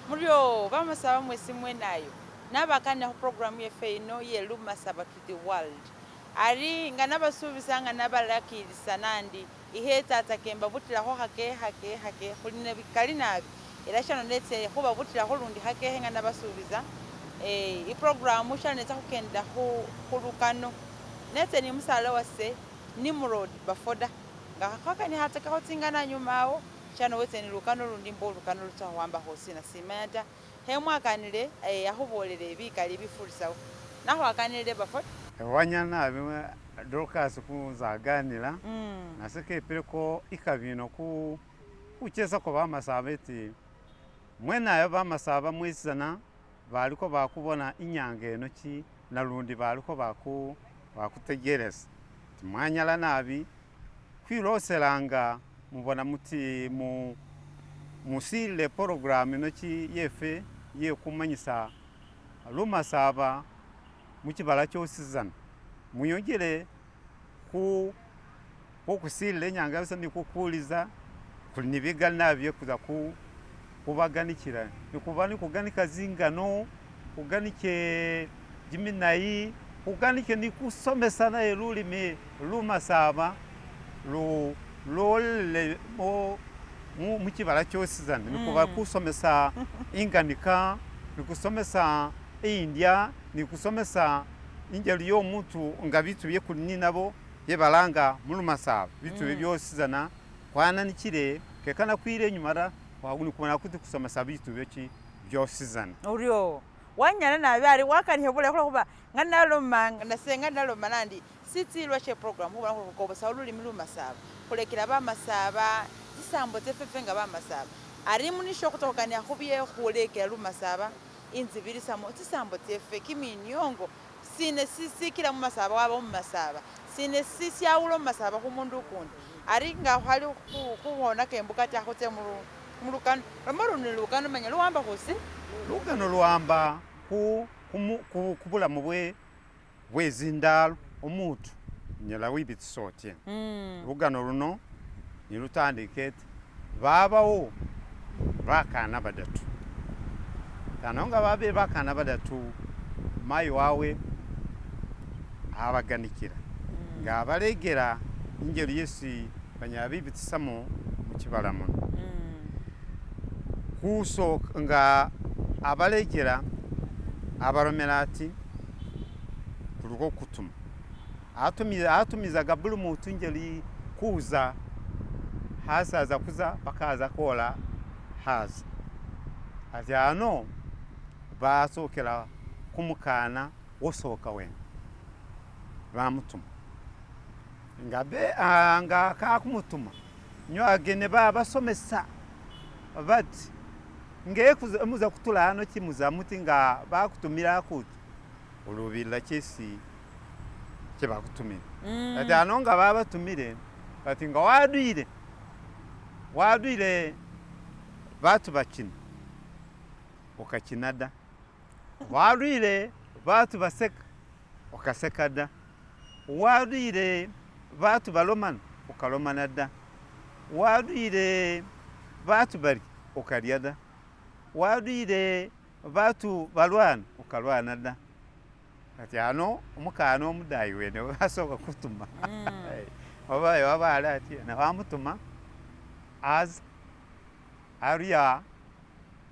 Mulyo Bamasaba mwesi mwenayo nabakanya ku program yefe ino ye Lumasaba to the world ari nga nabasubisa nga nabalakirisa nandi iheta atakemba butira ho hake kuline bikali nabi era shano ndetse kuba butira ho lundi hake nga nabasubiza i program shano nza kukenda kulukano ndetse ni musala wase Nimrod Bafoda nga kakani hata ka Tsingano nyumao shano wetse ni lukano lundi mbo lukano lutawamba hosi na simanta hemwakanire yahubolere bikali bifurisaho naho akanire Bafoda wanyana abimwe Dorcas kuzaganira naseke pireko ikabino kucheza ko Bamasaba eti mwena yo Bamasaba mwisana baliko bakubona inyange eno ki nalundi baliko bakutegereza mwanyala nabi kwiroseranga mubona muti musile program eno ki yefe ye kumanyisa Lumasaba mukibala kyosizana muyongere kusile nyanga yose nikukuliza kulinibiga nabye kuza kubaganikira nikubani kuganika Tsingano kuganike jiminayi kuganike nikusomesa na elulimi Lumasaba lole mukibala kyosizana nikuba kusomesa inganika nikusomesa India nikusomesa ingeli yo muntu nga bitu bye kulini nabo yebalanga Lumasaba bitu byosizana kwana nikire kekana kwire nyumara waguni kubona kuti kusomesa bitu byoki byosizana uryo wanyana nabi ari wakani hebule kuba nganalo manga nasenga nalo manandi sitilwa che program kuba ko basaluli Lumasaba kulekira Bamasaba isambo tefefe nga Bamasaba ari munisho kutokana yakubiye kulekira Lumasaba inzibiri samo tisambo tefe kiminyongo sine sisikira mu Masaba wabo mu Masaba sine sisi awulo mu Masaba ku mundu ukundi ari nga hali kubona kembuka cyahote mu lukano amarundi lukano manya luhamba hosi lukano luhamba kubula bwe zindalo omuntu nyala wibitsotye lugano luno nilutandikete babawo bakana badatu kanonga babe bakana badatu mayi wawe abaganikira nga balegera ingeri yesi banyabibitsamo mu kibalamo kuso nga abalegera abaromerati kurugo kutuma atumiza gabulu mutu ingeri kuza hasaza kuza bakaza kola haza ati ano basokera kumukana wosoka we bamutuma ngabe anga ka kumutuma nyo agene basomesa bati ngeye muza kutula hano kimuza muti nga bakutumira kuti ulubira kesi kibakutumira ati ano nga babatumire bati nga wadwire batu bakina ukakinada wadwire batu baseka ukasekada wadwire batu balomana ukalomanada wadwire batu bari ukaryada wadwire batu balwana ukalwanada kati ano umukana omudayi wene basoka kutuma wabaye wabalati na bamutuma az ariya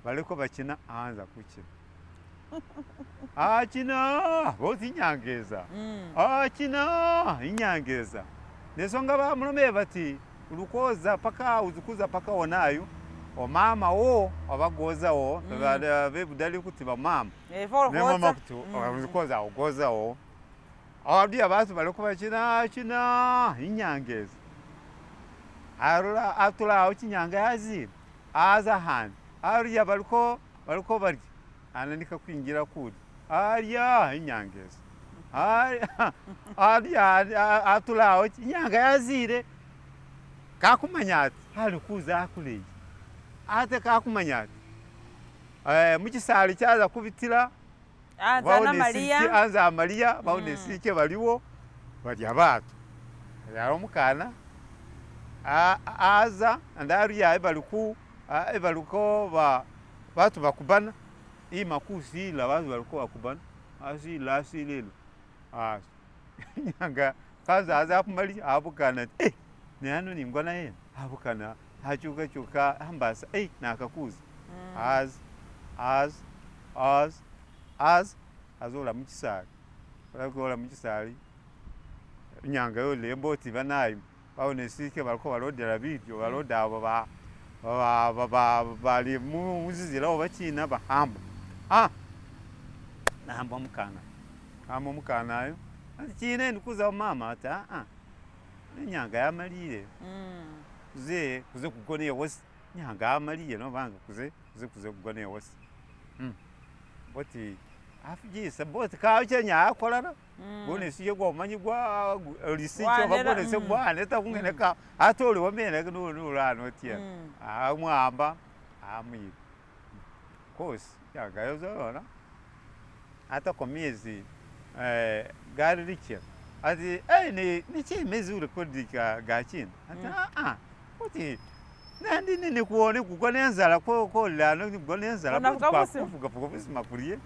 baliko bakina anza kukina akina boti inyangeza akina inyangeza nesonga bamulome bati ulukoza paka uzukuza paka wonayo omama wo abagoza wo bebudali kuti bamama mama kutu uzukoza ugoza wo awadi abantu baliko bakina akina inyangeza arula atula okinyanga yazi aza han ariya baliko bari ananika kwingira kuri ariya inyangeza ariya atula okinyanga yazire kakumanyati hali kuza akuleye ate kakumanyati mukisali cyaza kubitira anza Maria bawone sike baliwo bali abatu yaro mukana aza andariya ebaluko batu bakubana imakusila batu baluko bakubana asililo nyanga kaza aza kumali abukana nano ningona yena abukana hachuka hambasa nakakuza azola mukisali balakola mukisali nyanga yo lemboti banayo baonesike baliko balodera video baloda abo bali muzizira obakina bahamba nahamba mukana ayo kine ndikuza mama ata nyanga yamalire kuze kugona ewasi nyanga yamalire nobanga kuze kugona ewasi boti afugisa boti kawo kyenya akolana bonesiye gwomanyi gwa lisicho babonese bwana etakungene ka atole wamene nulano otia amwamba amwi kosi yagayozona ata komiezi gari riche ati ni chimezi ule kodika gachina ata boti nandi nini kuone kugona enzala ko lano kugona enzala kufuga busima kuliye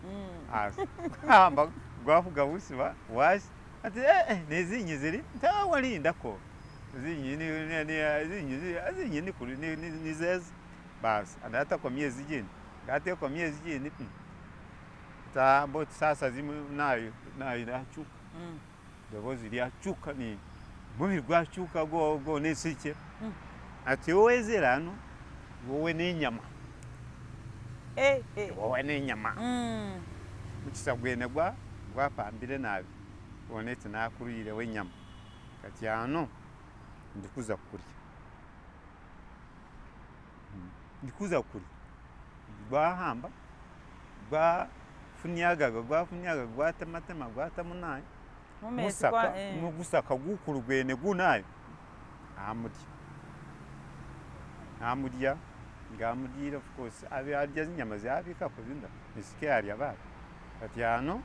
amba gwafuga busima washi ati nezinyi ziri ntawalinda ko zinyi ni kuli ni zeze basi adata kwa miezi jini gate kwa miezi jini ta bot sasa zimu nayo inachuka dobo ziri achuka ni mubiri gwachuka go nesiche ati owezerano wowe n'inyama wowe n'inyama mukisa gwene gwapambire nabi wonete nakurire w'inyama kati ano ndikuza kurya gwahamba gwafunyaga gwatematema gwatamunayo gusaka gukuru gwene gunayo amudya ngamudira of course arya inyama zabika kuzinda nisike arya baba kati ano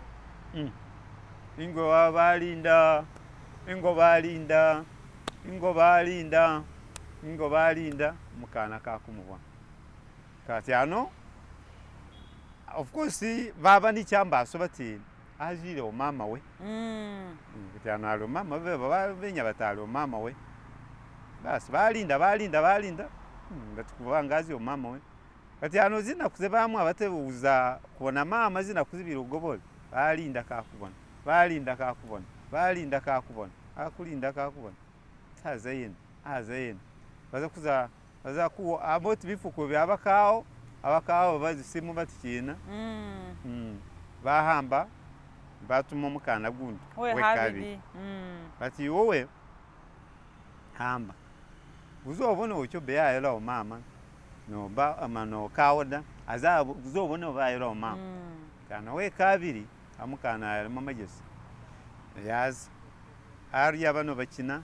ingo balinda mukana kakumubona kati ano of course baba ni cyambaso bati ajire o mama we kati ano alo mama baba benya batalo mama we basi balinda ngatukubanga o mama we kati ano zina kuze bamwe abatebuza kubona mama zina kuzibira ugobole balinda kakubona akulinda kakubona azayena baza ku aboti bifuko byabakawo bazisimu batikina bahamba batuma umukana gundi wekabi bati wowe hamba uzobona ucyo beyayela o mama no ba amano kawoda azabo uzobona bayela o mama kana wekabiri amukana yali mamagesi yaz ariya bano bakina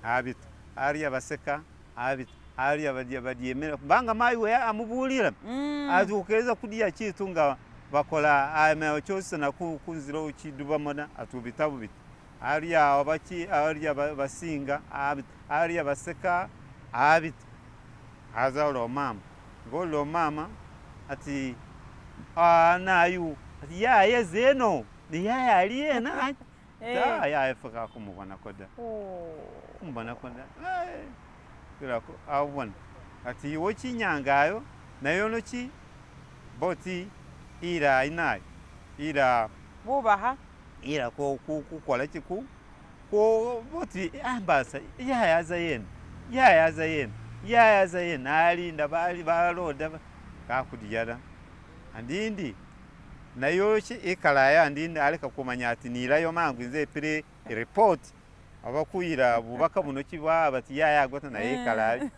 abit ariya baseka abit ariya badiyemera banga mayiwe amubulira azukeza kudiya kitunga bakola ama cyose na kunzira ukiduba mona atubitabu bit ariya abaki ariya basinga abit ariya baseka abit azalo mama golo mama ati nayu ati ya zeno ni ya aliyena ya efaka kumubona koda kumbona koda kira ko awon ati wochi nyangayo nayo nochi boti ira inai ira bubaha ira ko kola chiku ko boti ambasa ya zayen alinda bali baloda kakudiyara andindi nayo chi ikalaya andindi aleka kumanya ati nirayo mangu nze pire report abakuyira bubaka buno kiba bati ya gota na ikalaya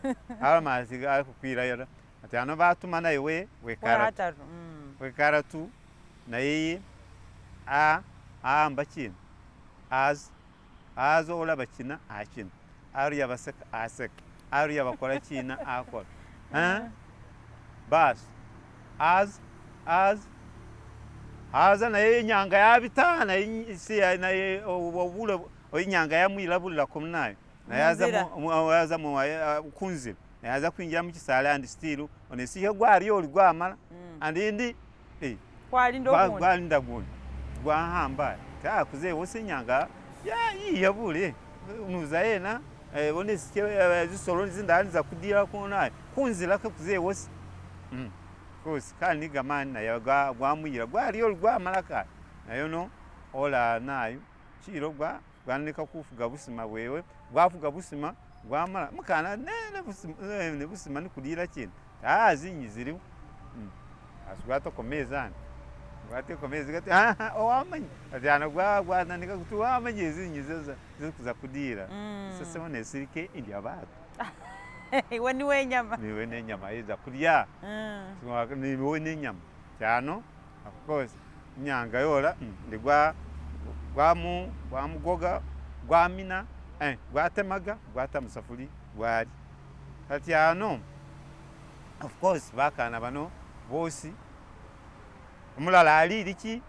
alamazi akukwira yara ati ano batuma nayo wekaratu nayi ambakina azo ola bakina akina ariya baseka asek ariya bakora kina akora bas aza naye nyanga yabitana isi naye wobula oyinyanga yamwilabulira kumnayo nayaza mu kunzira nayaza kuingira mu kisaala and still onesiye gwali oli gwamala and indi kwalinda gundi gwahamba kuze wosinyanga yabule nuza yena onesiye zisolo zindani za kudira kunaye kunzira kuze wosi kosi kandi gamani nayo gwamuyira gwali oli gwamala ka nayo no ola nayo chiro gwanika kufuga busima bwewe gwafuga busima gwamala mukana ne busima nikudira kintu zinyi ziriwo asugata komezana gwate komezi gati owamanyi atyana gwanika kuti wamanyi ezinyi zikuza kudira sasa one sirike indi abantu iwe niwe nenyama iza kulya niwe nenyama cyano of course nyanga yola ndigwa gwamugoga gwamina gwatemaga gwatamusafuri gwari kati ano of course bakana bano bosi umulala aliriki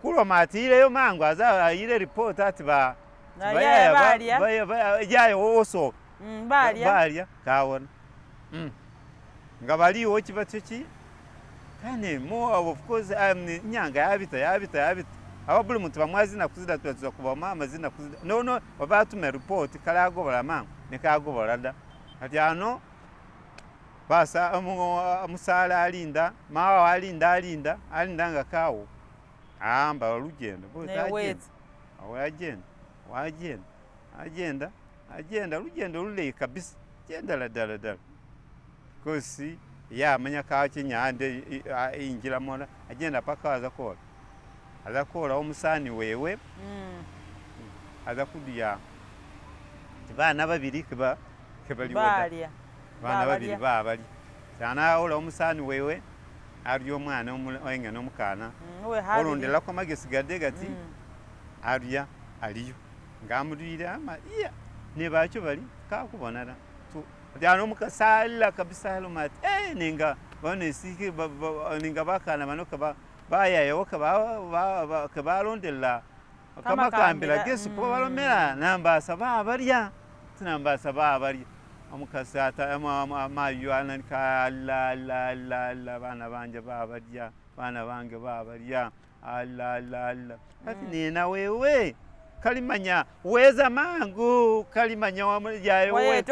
kulo matireyo mangu azayire report ati yayo woso balya kawona nga baliwo kibatyo ki kane more of course nyanga yabita ababuli muntu bamwazina kuzida tuza kuba mama zina kuzida no babatume report kala agobola mangu nekagobola da ati ano basa musala alinda mawa alinda nga kawo amba olugendo agenda lugendo lule kabisa genda la dala kosi manya kawo kinyande injira mona agenda paka azakola omusani wewe azakudiya bana babiri kebali balya bana babiri babali cyana ola omusani wewe ariyo mwana owenga nomukana olondela ko magesi gade gati ariya aliyo ngamurira ne bacyo bali kakubonara dyano mukasala kabisa halumat ninga bone siki ninga bakana banoka bayayo kabalondela kama kambira gesi ko balomera nambasa babarya tunambasa babarya omukasata amayo ananka la bana banje babarya bana bange babarya ati nina wewe kalimanya weza mangu kalimanya yayo we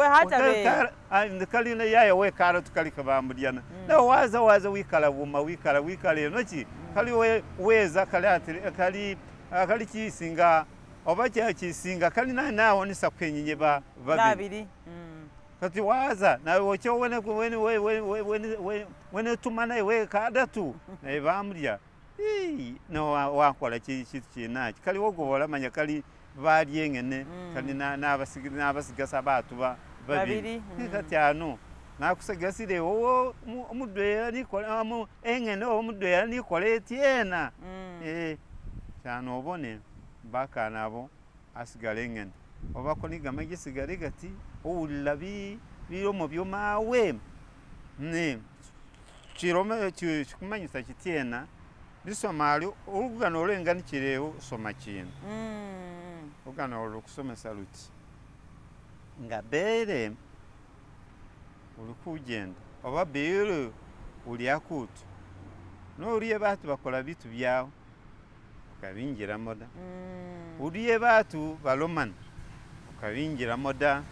hata be kalina yayo we karatu kalika bamudyana na waza wikala buma wikala noki kali weza kali kisinga oba kisinga kali nawo nisa kwenyinye babiri kati waza na wocho wene tumana we kadatu na bamudya no wakola kinaki kali wogobola manya kali balyengene kali n'abasigasa abantu babiri kati ano nakusegasire omudwera nikola engene omudwera nikola etiena cyano obone bakana abo asigale engene obako nigama gisigale gati ulabi biromo byomawe kirome kikumanyisa kitiena bisomali ugano olengani kireo soma kintu ugano olukusoma saluti ngabere ulukugenda oba bere uliakutu no uriye batu bakola bitu byao ukabingira moda uriye batu balomana ukabingira moda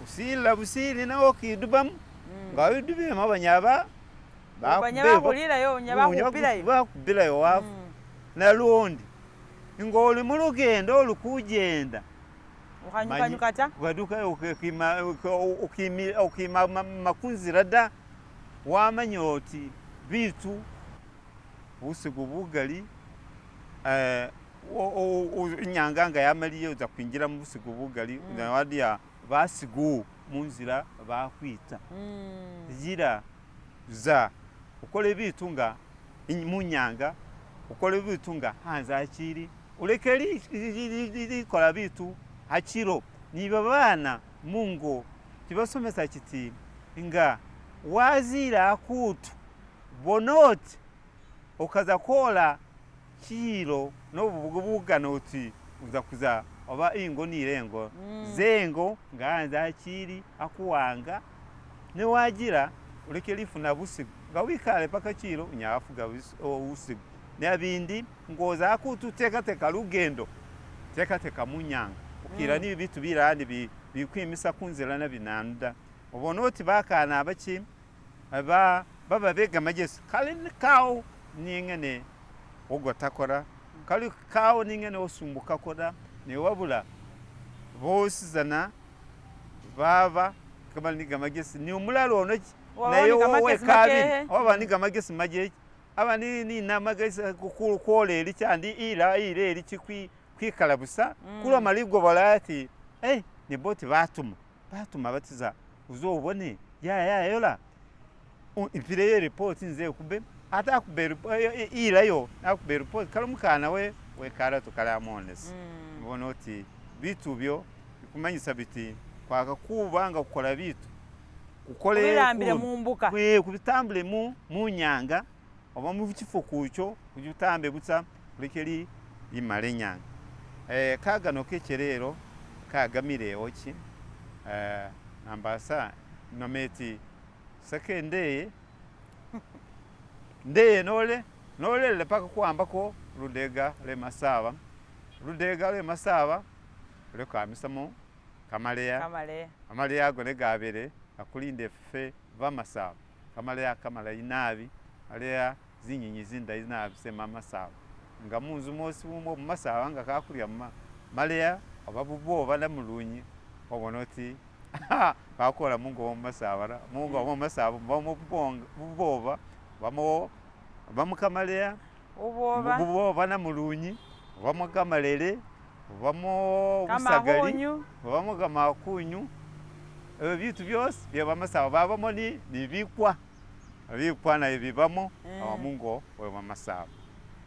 usila busili na okidubam ngawidube mabanyaba banyabulira yo bakubira yo wafu na luondi ngoli mulugendo olukugenda ukanyukata waduka ukima makunzira da wamanyoti bitu usigu bugali inyanganga yamaliye za kwingira mu busigu bugali nawadia basigu munzira bakwita zira za ukole bitunga munyanga ukole bitunga hanza akiri ulekeri kola bitu hakiro niba bana mungo kibasomesa kiti nga wazira akutu bonoti okaza kola kiro no bugana uti uza kuza oba ingo nirengo zengo ngaanza akiri akuwanga ne wagira ulekelifuna busigu nga wikale paka kiro unyafuga usigu n'abindi ngoza akututeka lugendo teka munyanga ukira ni bitu birandi bikwimisa kunzira na binanda ubona oti bakana abaki baba bega magesi kale kawo ningene ogotakora kale kawo ningene osumbuka koda ne wabula bosizana baba kama niga magesi ni umulalo ono nayo we kabi oba niga magesi majeji aba ni na magesi kukulu kwole eri cyandi ile eri kwikalabusa kulo maligo balati ni boti batuma batiza uzobone ya yola impire report nze kube ata kubera ilayo akubera report kalumukana we kara tukala amones bonoti bitu byo kumanyisa biti kwaka kubanga kukola bitu ukole birambire mu mbuka kubitambule mu nyanga oba mu kifuku cyo kujutambe butsa lekeri imale nyanga kaga no kecherero kagamire ochi nambasa nometi sekende ndeye nole le paka kuamba ko rudega le masaba le kamisamo kamaleya go ne gabere akulinde fe Bamasaba kamala inabi aleya zinyinyi zinda inabi se Bamasaba nga munzu mosi mu Bamasaba nga kakulya maleya ababubo bana mulunyi obonoti bakola mungo Bamasaba mungo Bamasaba buboba bamukamaleya uboba na mulunyi bamukamalele bamo busagali bamo kamakunyu bitu byose bya Bamasaba babamo ni bibikwa na ibibamo abamungo we Bamasaba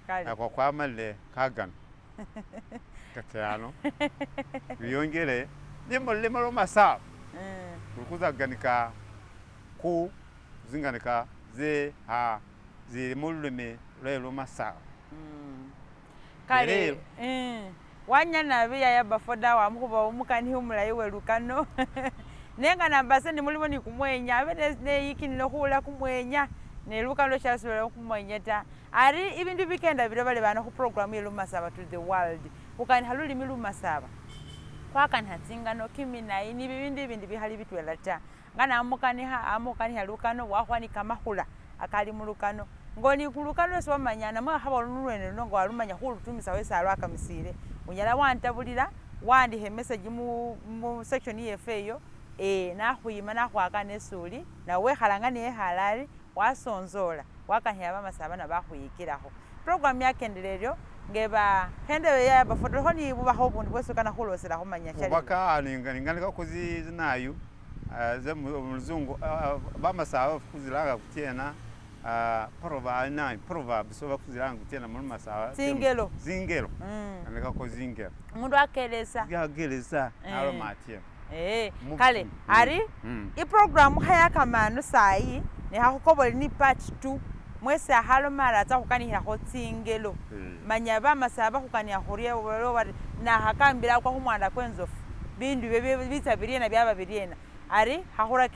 akwa kwamale kagana katyano biyongere nimolo Bamasaba ukuzaganika ku zinganika ziri mulime lelo Bamasaba kale wanya nabe ya Bafoda wa mukuba omukani humulayi welukano nenga nambase ni mulimo ni kumwenya abe ne yikini no hula kumwenya ne lukano kyasubira kumwenya ta ari ibintu bikenda birabale bana ku program ye Lumasaba to the world ukani haluli Lumasaba kwakani Tsingano kimina ni bibindi bihali bitwela ta ngana amukani halukano wahwani kamahula akali mulukano ngoni kulukano so manyana mwa haba lunwene nongo walumanya hulu tumisa wesa alwaka misire unyala wantabulira wandi message mu section yefeyo na khuyima na khwaka nesuli na we khalangane halali wasonzola wakanya Bamasaba na bakhuyikiraho program yakendelelyo ngeba hendewe ya Bafoda honi bubaho bundu bwese kana khulosera khumanya cyari baka ninganika kuzi nayo ze muzungu Bamasaba kuzilanga kutena prova bisoba kuzilanga kutena mu Bamasaba zingelo nika ko zingelo mundu akelesa alo matie kale ari I program haya kamano sai ne hakukobole ni part 2 mwese halo mara za kukanira ho Tsingelo manya Bamasaba kukanira horiye na hakambira kwa humwanda kwenzofu bindu bitabiriye na byaba biriyena ari hahura